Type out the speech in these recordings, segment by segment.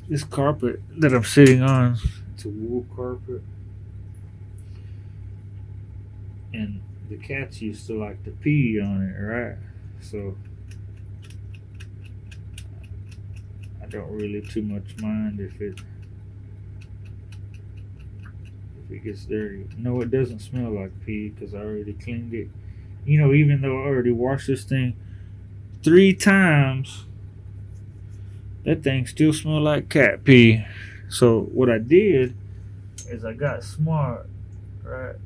this carpet that I'm sitting on. It's a wool carpet, and the cats used to like to pee on it, right? So I don't really too much mind if it gets dirty. No, it doesn't smell like pee because I already cleaned it. You know, even though I already washed this thing 3 times, that thing still smell like cat pee. So what I did is I got smart, right?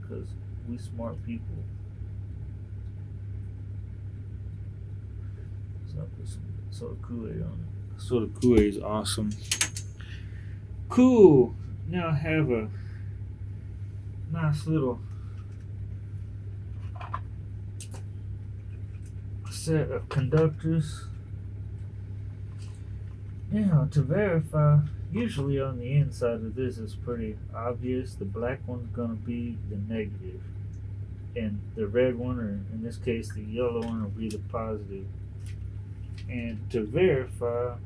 Because we smart people. So I put some soda Kool-Aid on it. Soda Kool-Aid is awesome. Cool. Now I have a nice little set of conductors. Now to verify, usually on the inside of this is pretty obvious. The black one's gonna be the negative, and the red one, or in this case the yellow one, will be the positive. And to verify,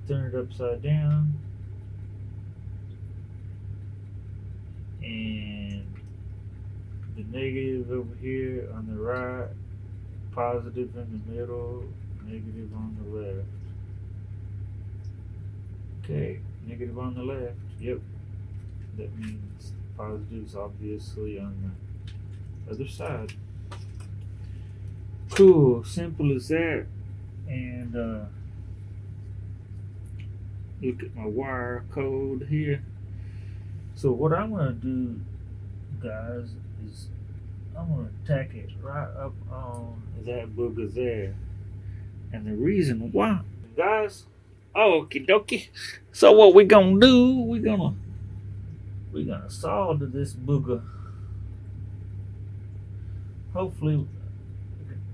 turn it upside down, and the negative over here on the right, positive in the middle, negative on the left. Okay, negative on the left. Yep, that means positive's obviously on the other side. Cool, simple as that. And look at my wire code here. So what I'm gonna do, guys, is I'm gonna tack it right up on that booger there. And the reason why, guys, okie dokie. So what we gonna do? We gonna solder this booger. Hopefully,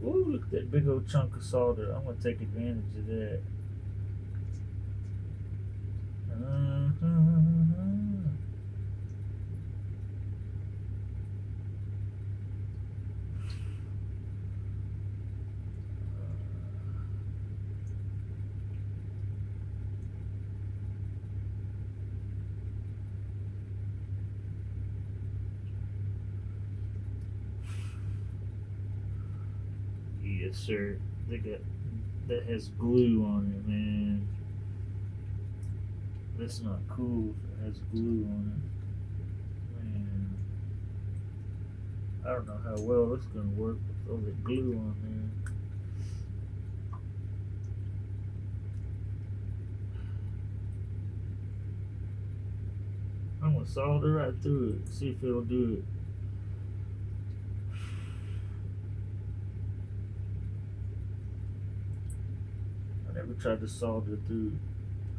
ooh, look at that big old chunk of solder. I'm gonna take advantage of that. Uh-huh. Yes, sir. They got that has glue on it, man. That's not cool if it has glue on it. Man, I don't know how well that's gonna work with all the glue on there. I'm gonna solder right through it, see if it'll do it. I never tried to solder through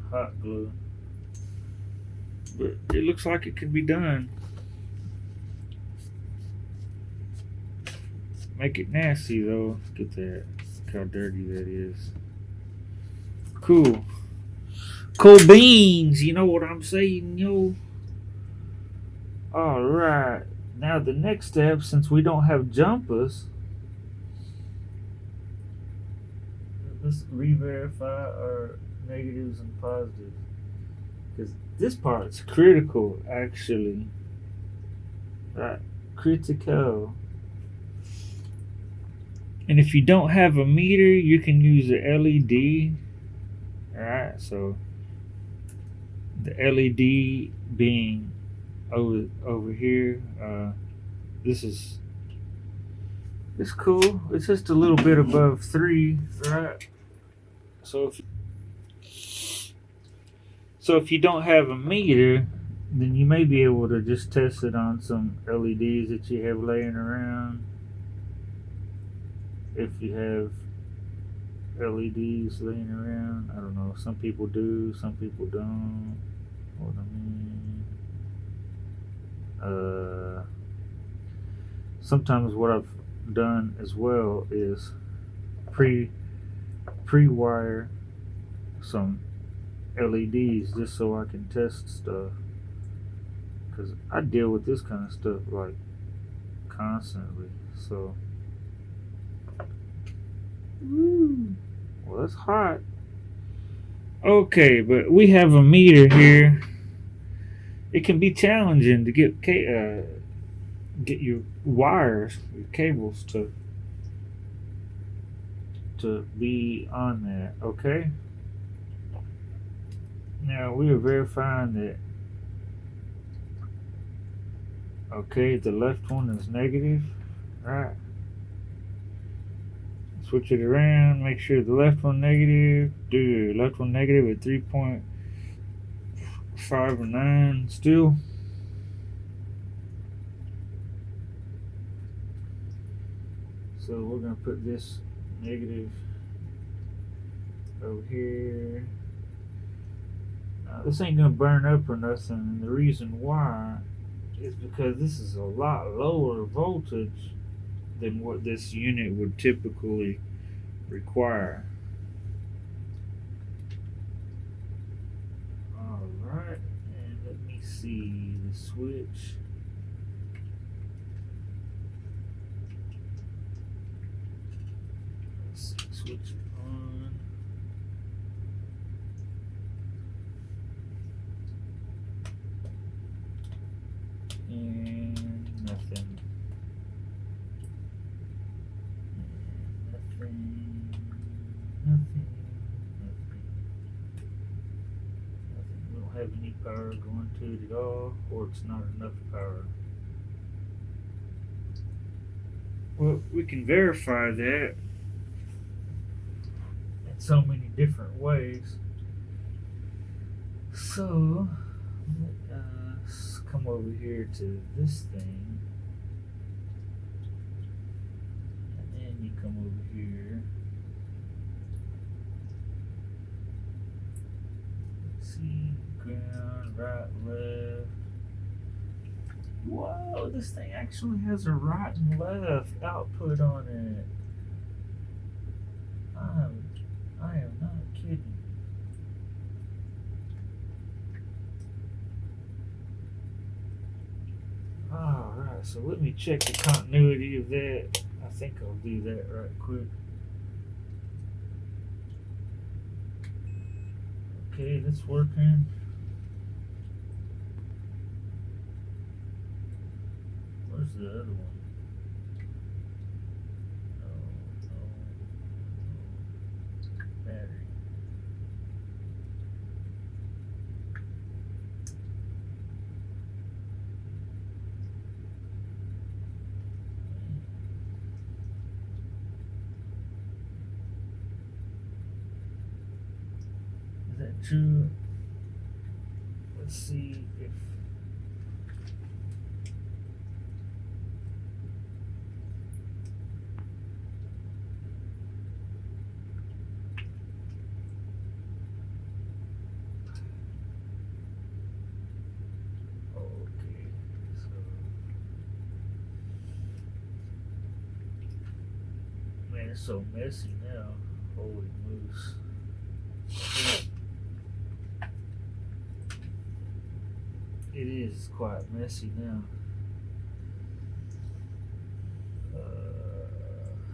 hot glue, but it looks like it can be done. Make it nasty though. Look at that. Look how dirty that is. Cool. Cool beans. You know what I'm saying, yo? All right. Now the next step, since we don't have jumpers, let's re-verify our negatives and positives. Because this part's critical, actually. Right. Critical. And if you don't have a meter, you can use the LED. Alright, so the LED being over here, this is it's cool. It's just a little bit above 3, right? So if you don't have a meter, then you may be able to just test it on some LEDs that you have laying around. If you have LEDs laying around, I don't know. Some people do, some people don't. What I mean, sometimes what I've done as well is pre pre wire some LEDs just so I can test stuff. Because I deal with this kind of stuff like constantly. So, well, that's hot. Okay, but we have a meter here. It can be challenging to get your wires, your cables to be on that. Okay. Now we are verifying that. Okay, the left one is negative. Right. Switch it around. Make sure the left one negative. Do left one negative at 3.59 still. So we're gonna put this negative over here. This ain't gonna burn up or nothing, and the reason why is because this is a lot lower voltage than what this unit would typically require. Alright, and let me see the switch. Let's see, switch it on. And nothing. Nothing. Nothing. We don't have any power going to it at all, or it's not enough power. Well, we can verify that in so many different ways. So, let us come over here to this thing, and then you come over here. Let's see, ground, right, left. Whoa, this thing actually has a right and left output on it. I am not kidding. Alright, so let me check the continuity of that. I think I'll do that right quick. Okay, that's working. Where's the other one? Battery. Is that true? Let's see if. Okay, so. Man, it's so messy now. Holy moose. It is quite messy now.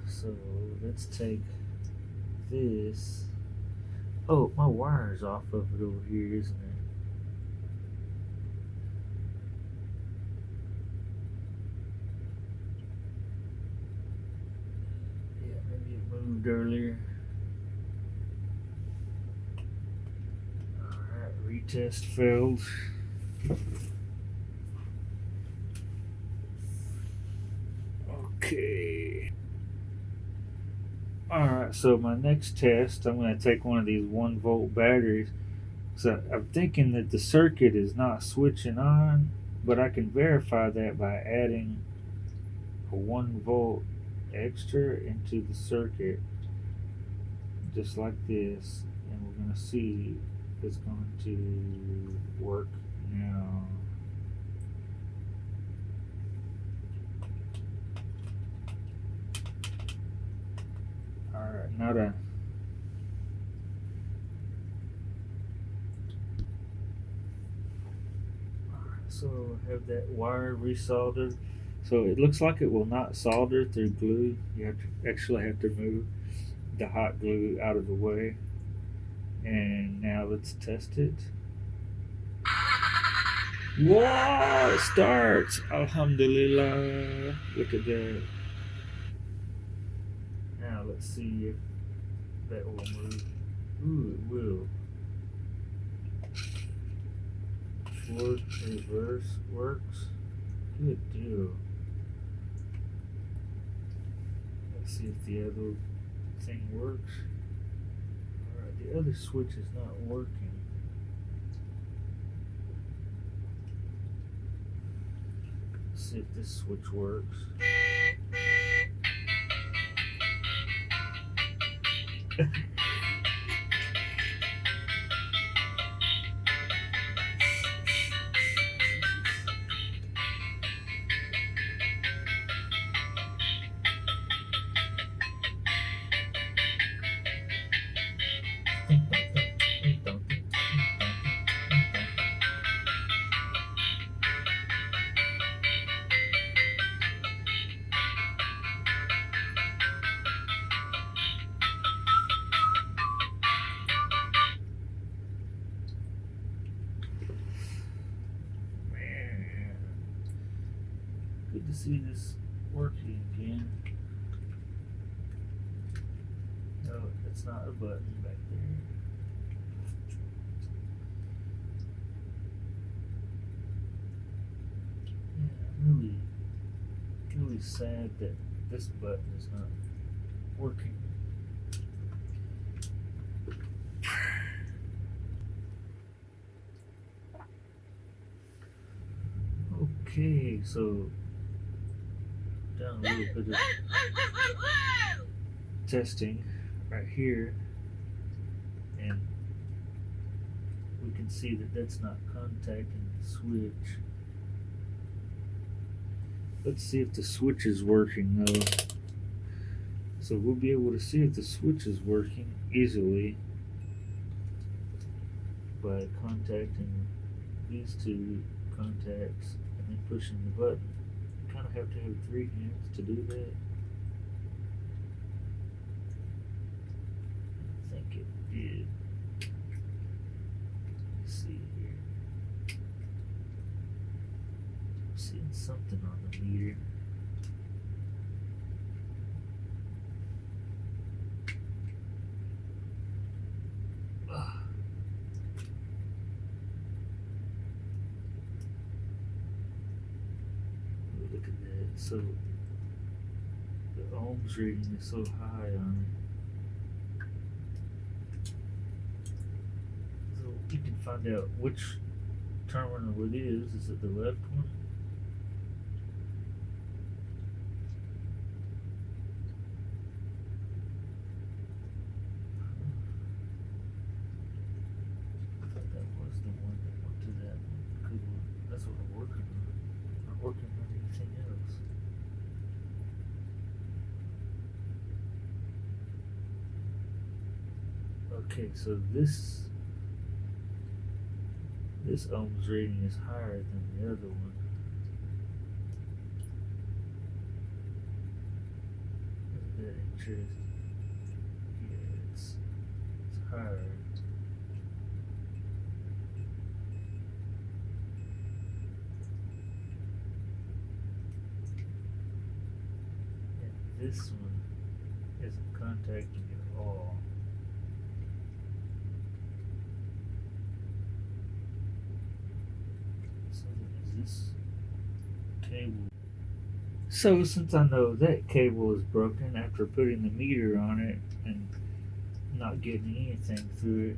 So let's take this. Oh, my wire's off of it over here, isn't it? Yeah, maybe it moved earlier. Alright, retest failed. Okay. Alright, so my next test, I'm going to take one of these 1 volt batteries. So I'm thinking that the circuit is not switching on, but I can verify that by adding a 1 volt extra into the circuit, just like this. And we're going to see if it's going to work now. Alright, now to so have that wire resoldered. So it looks like it will not solder through glue. You actually have to move the hot glue out of the way. And now let's test it. Whoa, it starts. Alhamdulillah. Look at that. Now let's see if that will move. Ooh, it will. Forward, reverse works. Good deal. Let's see if the other thing works. Alright, the other switch is not working. Let's see if this switch works. Man, good to see this working again. No, it's not a button back there. Yeah, I'm really sad that this button is not working. Okay, so done a little bit of testing right here, and we can see that that's not contacting the switch. Let's see if the switch is working though. So we'll be able to see if the switch is working easily by contacting these two contacts and then pushing the button. You kind of have to have 3 hands to do that. I think it did. Let's see here. I'm seeing something on the meter. Look at that. So the ohms reading is so high on it. So you can find out which terminal it is. Is it the left one? I thought that was the one that went to that one. Because that's what we're working on. We're not working on anything else. Okay, so this ohms reading is higher than the other one. Isn't that interesting? Yeah, it's higher. And this one isn't contacting at all. So then is this cable? So since I know that cable is broken after putting the meter on it and not getting anything through it,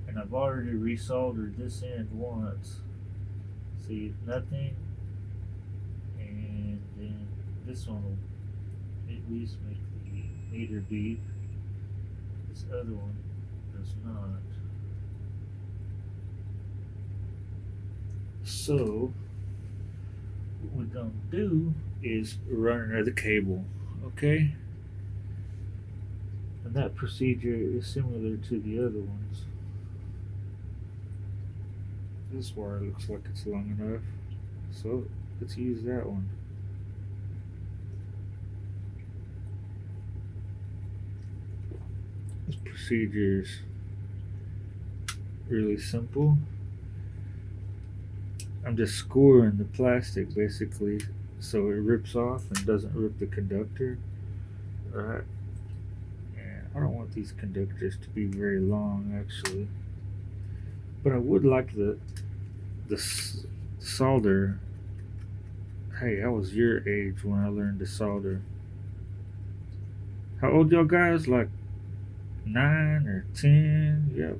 and I've already resoldered this end once. See, nothing, and then this one will at least make the meter beep. This other one does not. So what we're gonna do is run another cable, okay? And that procedure is similar to the other ones. This wire looks like it's long enough, so let's use that one. This procedure is really simple. I'm just scoring the plastic basically so it rips off and doesn't rip the conductor. Right. And I don't want these conductors to be very long actually. But I would like the solder. Hey, I was your age when I learned to solder. How old y'all guys? Like 9 or 10? Yep.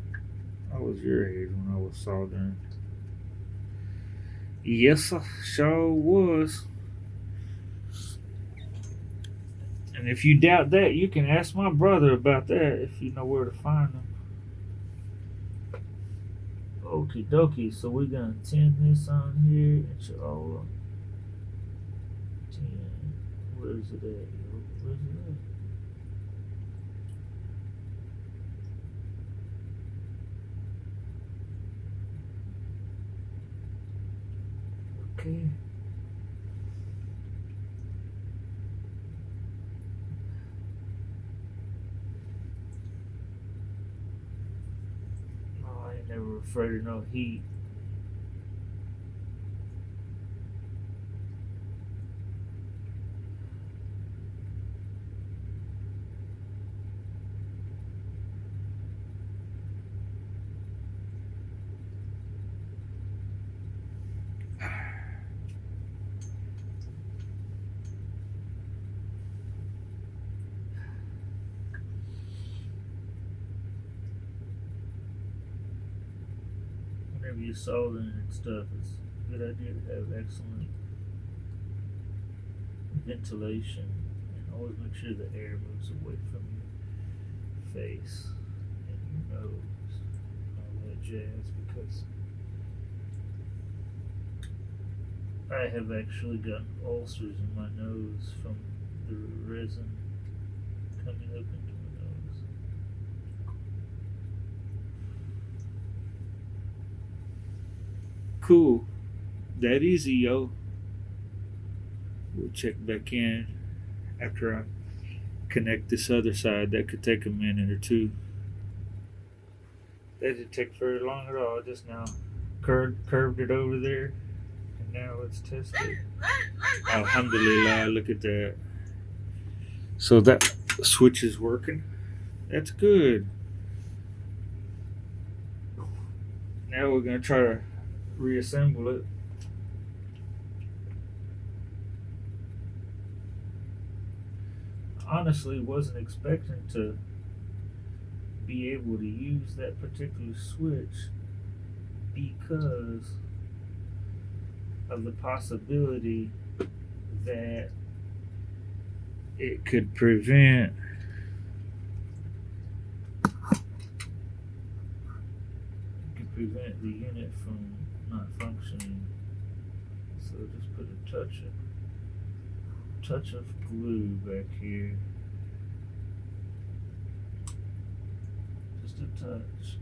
I was your age when I was soldering. Yes, I sure was. And if you doubt that, you can ask my brother about that if you know where to find him. Okie dokie, so we're gonna 10 this on here. Inshallah. 10. Where's it at? Yo? Where's it at? Okay. Oh, I ain't never afraid of no heat. Whenever you're soldering and stuff, it's a good idea to have excellent ventilation and always make sure the air moves away from your face and your nose, all that jazz, because I have actually gotten ulcers in my nose from the resin coming up into my nose. Cool. That easy, yo. We'll check back in after I connect this other side. That could take a minute or two. That didn't take very long at all. Just now curved it over there, and now let's test it. Alhamdulillah, look at that. So that switch is working. That's good. Now we're gonna try to reassemble it. Honestly, wasn't expecting to be able to use that particular switch because of the possibility that it could prevent the unit from not functioning. So just put a touch of glue back here. Just a touch.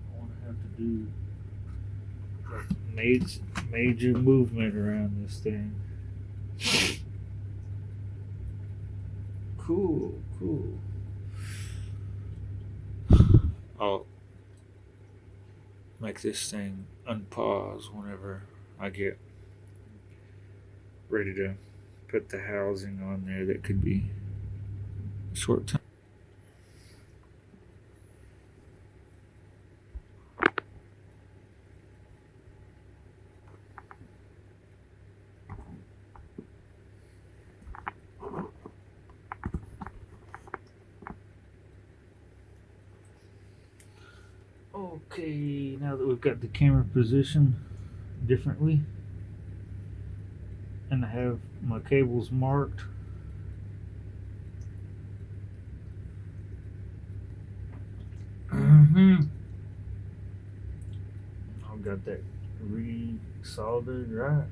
I want to have to do like major movement around this thing. Cool, cool. I'll make this thing unpause whenever I get ready to put the housing on there that could be short time. Okay, now that we've got the camera positioned differently and I have my cables marked, I've got that re-soldered right.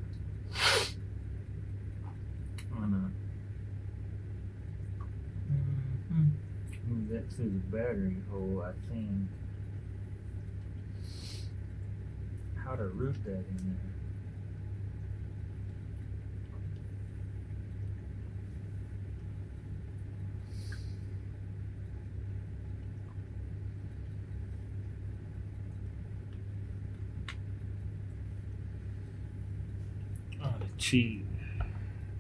I'm gonna move that through the battery hole, I think. How to root that in there. cheat.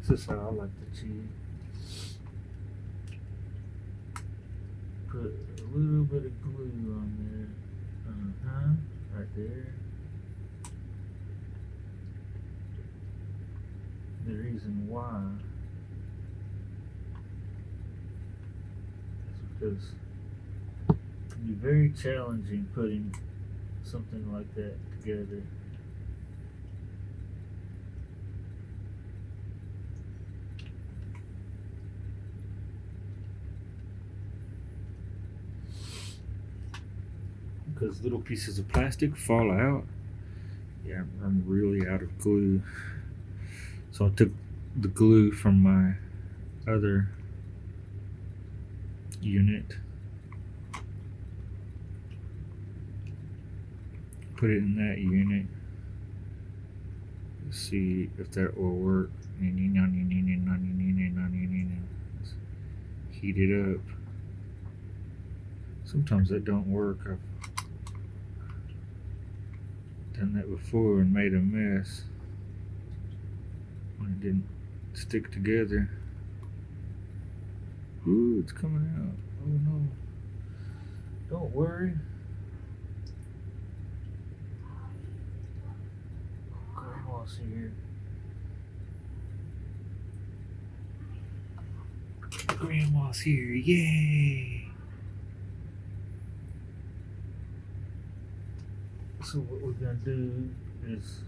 This is how I like to cheat. Put a little bit of glue on there. Right there. The reason why is because it can be very challenging putting something like that together. Because little pieces of plastic fall out. Yeah, I'm really out of glue. So I took the glue from my other unit, put it in that unit. Let's see if that will work. Heat it up. Sometimes that don't work. I've done that before and made a mess when it didn't stick together. Ooh, it's coming out. Oh no. Don't worry. Grandma's here. Grandma's here. Yay! So what we're gonna do is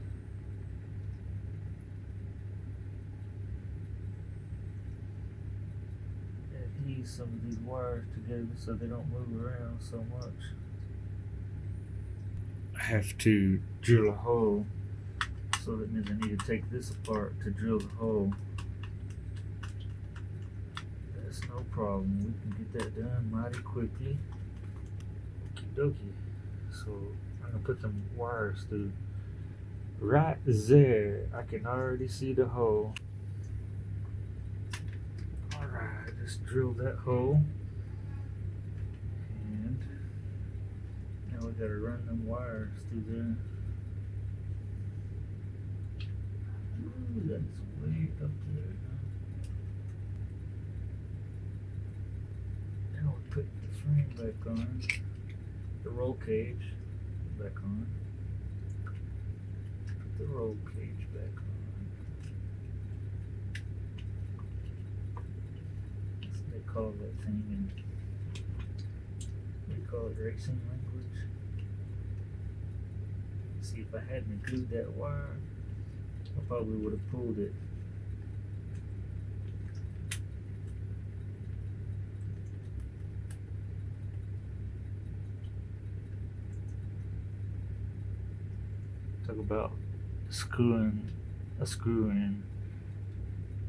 adhere some of these wires together so they don't move around so much. I have to drill a hole, so that means I need to take this apart to drill the hole. That's no problem. We can get that done mighty quickly. Okie dokie. So I'm gonna put some wires through right there. I can already see the hole. Alright, just drill that hole. And now we gotta run them wires through there. Ooh, that's way up there. Now we put the frame back on. The roll cage back on. Put the roll cage back on. That's what they call that thing in, what do you call it, racing language? See, if I hadn't glued that wire, I probably would have pulled it. Talk about screwing a screw in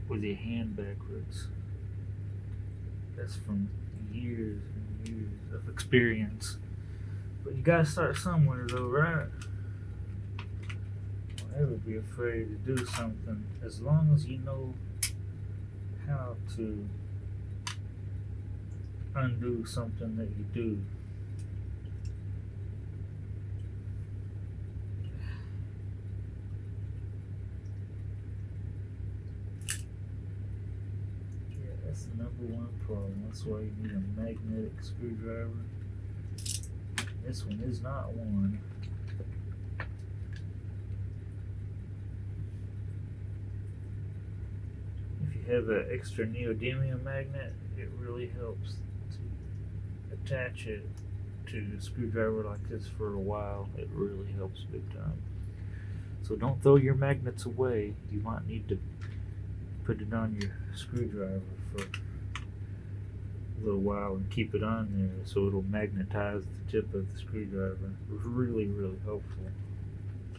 with your hand backwards. That's from years and years of experience. But you gotta start somewhere though, right? Don't ever be afraid to do something as long as you know how to undo something that you do. That's the number one problem. That's why you need a magnetic screwdriver. This one is not one. If you have an extra neodymium magnet, it really helps to attach it to a screwdriver like this for a while. It really helps big time. So don't throw your magnets away. You might need to put it on your screwdriver for a little while and keep it on there so it'll magnetize the tip of the screwdriver. Really, really helpful.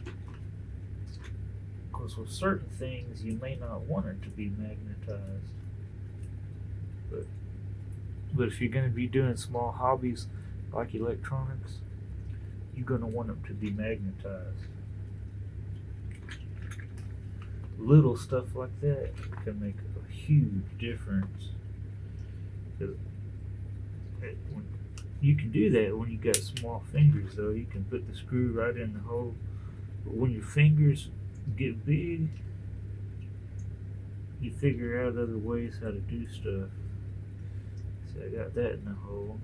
Of course, with certain things you may not want it to be magnetized, but if you're going to be doing small hobbies like electronics, you're going to want them to be magnetized. Little stuff like that can make a huge difference. You can do that when you got small fingers, though. You can put the screw right in the hole. But when your fingers get big, you figure out other ways how to do stuff. See, I got that in the hole.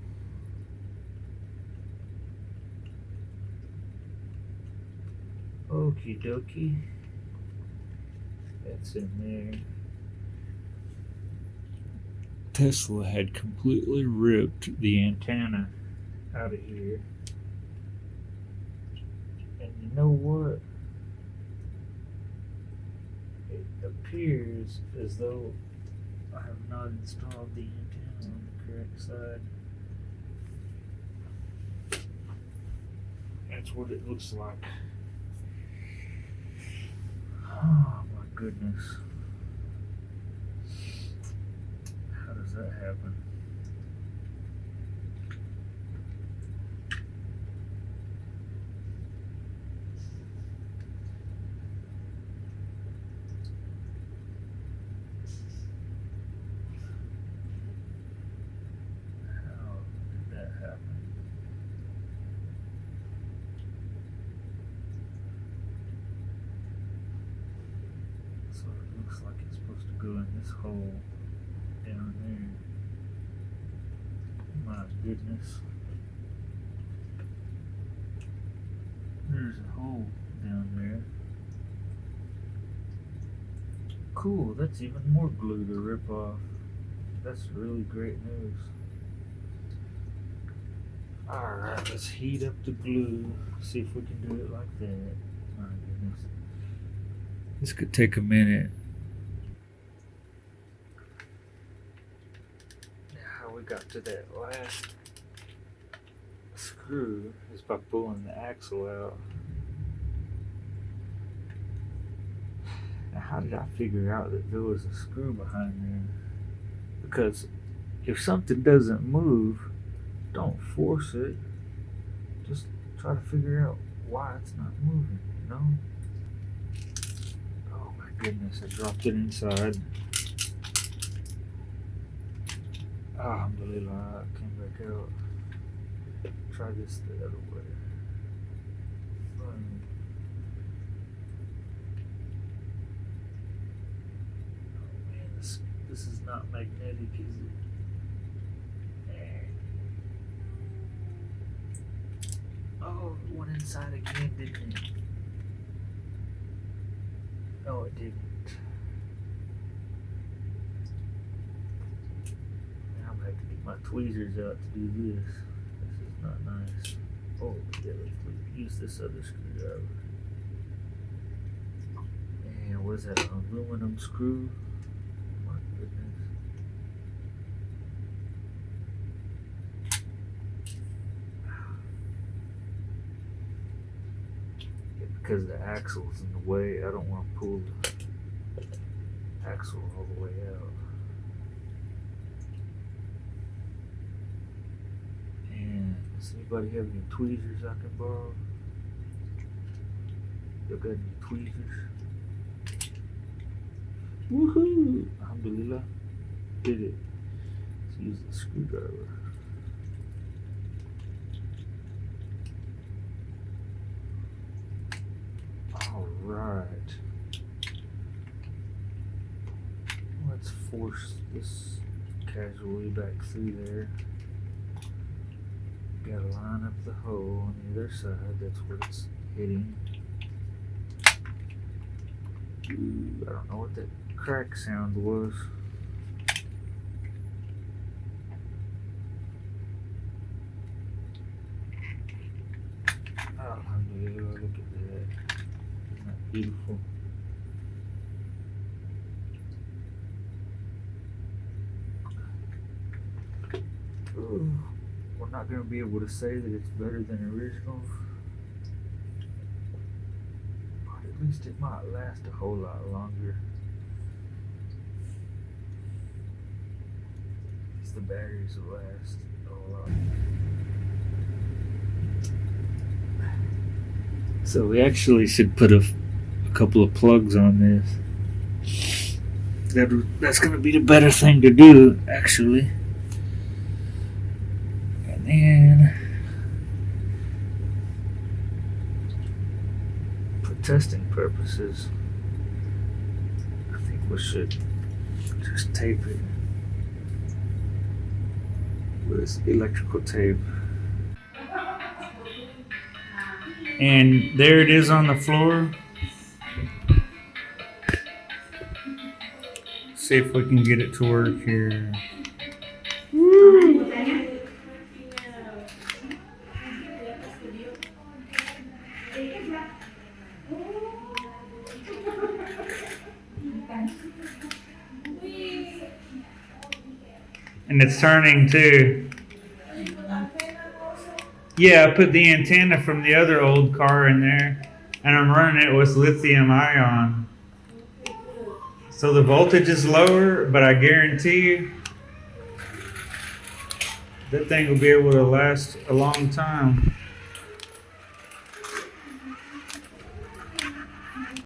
Okie dokie. That's in there. Tesla had completely ripped the antenna out of here. And you know what? It appears as though I have not installed the antenna on the correct side. That's what it looks like. Oh my goodness. How does that happen? How did that happen? So it looks like it's supposed to go in this hole down there. My goodness. There's a hole down there. Cool, that's even more glue to rip off. That's really great news. Alright, let's heat up the glue. See if we can do it like that. My goodness. This could take a minute. Now, how we got to that last screw is by pulling the axle out. Now, how did I figure out that there was a screw behind there? Because if something doesn't move, don't force it. Just try to figure out why it's not moving, you know? Oh my goodness, I dropped it inside. Alhamdulillah, it came back out. Try this the other way. Boom. Oh man, this is not magnetic, is it? Oh, it went inside again, didn't it? No, it didn't. Now I'm gonna have to get my tweezers out to do this. This is not nice. Oh, yeah, let's use this other screwdriver. And what is that, an aluminum screw? My goodness. Because the axle's in the way, I don't want to pull the axle all the way out. And does anybody have any tweezers I can borrow? Y'all got any tweezers? Woohoo! Alhamdulillah. Did it. Let's use the screwdriver. Alright. Let's force this casually back through there. Gotta line up the hole on the other side, that's where it's hitting. Ooh, I don't know what that crack sound was. Alhamdulillah, look at that. Isn't that beautiful? Ooh, we're not going to be able to say that it's better than original, but at least it might last a whole lot longer. At least the batteries will last a whole lot. So we actually should put a couple of plugs on this. That's going to be the better thing to do, actually. And then, for testing purposes, I think we should Just tape it with this electrical tape. And there it is on the floor. See if we can get it to work here. Woo. And it's turning too. Yeah, I put the antenna from the other old car in there, and I'm running it with lithium ion. So the voltage is lower, but I guarantee you that thing will be able to last a long time.